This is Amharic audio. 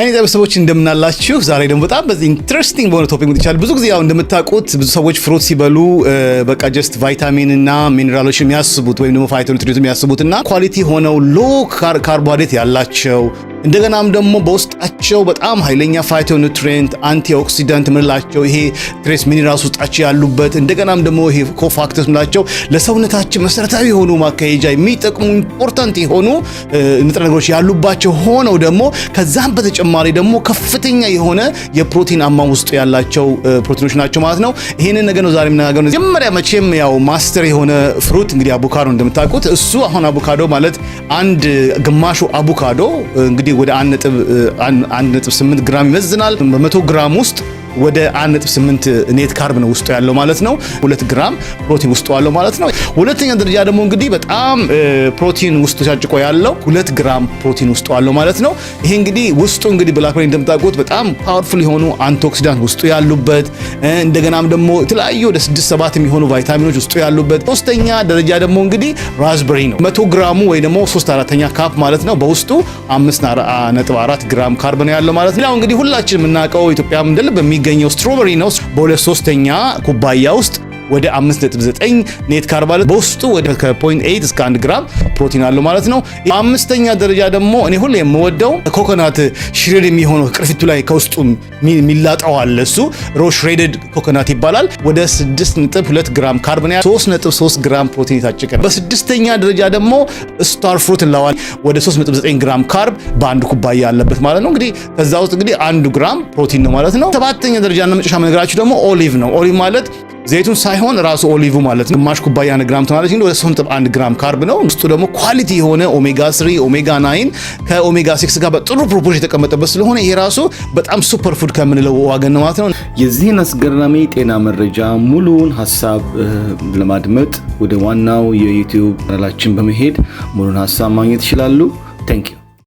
አይኔ ቤተሰቦች እንደምናላችሁ ዛሬ ደግሞ በጣም በዚህ ኢንትረስቲንግ በሆነ ቶፒክ መጥቻለሁ። ብዙ ጊዜ ያው እንደምታውቁት ብዙ ሰዎች ፍሩት ሲበሉ በቃ ጀስት ቫይታሚን እና ሚነራሎች የሚያስቡት ወይም ደግሞ ፋይቶኑትሪየንት የሚያስቡትና ኳሊቲ ሆነው ሎ ካርቦሃይድሬት ያላቸው እንደገናም ደግሞ በውስጣቸው በጣም ኃይለኛ ፋይቶኑትሪየንት አንቲኦክሲዳንት ምንላቸው ይሄ ትሬስ ሚነራልስ ውስጣቸው ያሉበት እንደገናም ደግሞ ይሄ ኮፋክተርስ ምንላቸው ለሰውነታችን መሰረታዊ የሆኑ ማካሄጃ የሚጠቅሙ ኢምፖርታንት የሆኑ ንጥረ ነገሮች ያሉባቸው ሆነው ደግሞ ከዛም በተጨማሪ ደግሞ ከፍተኛ የሆነ የፕሮቲን አማም ውስጥ ያላቸው ፕሮቲኖች ናቸው ማለት ነው። ይሄንን ነገር ነው ዛሬ የምናገረው። መጀመሪያ መቼም ያው ማስተር የሆነ ፍሩት እንግዲህ አቮካዶ እንደምታውቁት እሱ አሁን አቮካዶ ማለት አንድ ግማሹ አቮካዶ እንግዲህ ወደ 1.8 ግራም ይመዝናል። በ100 ግራም ውስጥ ወደ 1.8 ኔት ካርብ ነው ውስጡ ያለው ማለት ነው። 2 ግራም ፕሮቲን ውስጡ ያለው ማለት ነው። ሁለተኛ ደረጃ ደግሞ እንግዲህ በጣም ፕሮቲን ውስጡ ጫጭቆ ያለው 2 ግራም ፕሮቲን ውስጡ ያለው ማለት ነው። ይሄ እንግዲህ ውስጡ እንግዲህ ብላክቤሪ እንደምታውቁት በጣም ፓወርፉል የሆኑ አንቲኦክሲዳንት ውስጡ ያሉበት እንደገናም ደግሞ የተለያዩ ወደ 6-7 የሚሆኑ ቫይታሚኖች ውስጡ ያሉበት። ሶስተኛ ደረጃ ደግሞ እንግዲህ ራዝበሪ ነው። 100 ግራሙ ወይ ደግሞ 3/4 ካፕ ማለት ነው በውስጡ 5.4 ግራም ካርብ ነው ያለው ማለት ነው። ያው እንግዲህ ሁላችንም የምናውቀው ኢትዮጵያም እንደልብ የሚገኘው ስትሮበሪ ነው። በ2/3 ኩባያ ውስጥ ወደ 5.9 ኔት ካርብ አለ። በውስጡ ወደ ከ0.8 እስከ 1 ግራም ፕሮቲን አለው ማለት ነው። በአምስተኛ ደረጃ ደግሞ እኔ ሁሌ የምወደው ኮኮናት ሽሬድ የሚሆነው ቅርፊቱ ላይ ከውስጡ የሚላጠው አለ። እሱ ሮ ሽሬድድ ኮኮናት ይባላል። ወደ 6.2 ግራም ካርብ ነው፣ 3.3 ግራም ፕሮቲን የታጨቀ ነው። በስድስተኛ ደረጃ ደግሞ ስታር ፍሩት እንለዋለን። ወደ 3.9 ግራም ካርብ በአንድ ኩባያ ያለበት ማለት ነው። እንግዲህ ከዛ ውስጥ እንግዲህ 1 ግራም ፕሮቲን ነው ማለት ነው። ሰባተኛ ደረጃ እና መጨረሻ ነገራችሁ ደግሞ ኦሊቭ ነው። ኦሊቭ ማለት ዘይቱን ሳይሆን ራሱ ኦሊቭ ማለት ነው። ግማሽ ኩባያ ግራም ትሆናለች እንግዲህ ወደ 3.1 ግራም ካርብ ነው። ውስጡ ደግሞ ኳሊቲ የሆነ ኦሜጋ 3 ኦሜጋ 9 ከኦሜጋ 6 ጋር በጥሩ ፕሮፖርሽን የተቀመጠበት ስለሆነ ይሄ ራሱ በጣም ሱፐር ፉድ ከምንለው ዋገን ነው ማለት ነው። የዚህን አስገራሚ ጤና መረጃ ሙሉውን ሐሳብ ለማድመጥ ወደ ዋናው የዩቲዩብ ቻናላችን በመሄድ ሙሉውን ሐሳብ ማግኘት ይችላሉ። ታንክ ዩ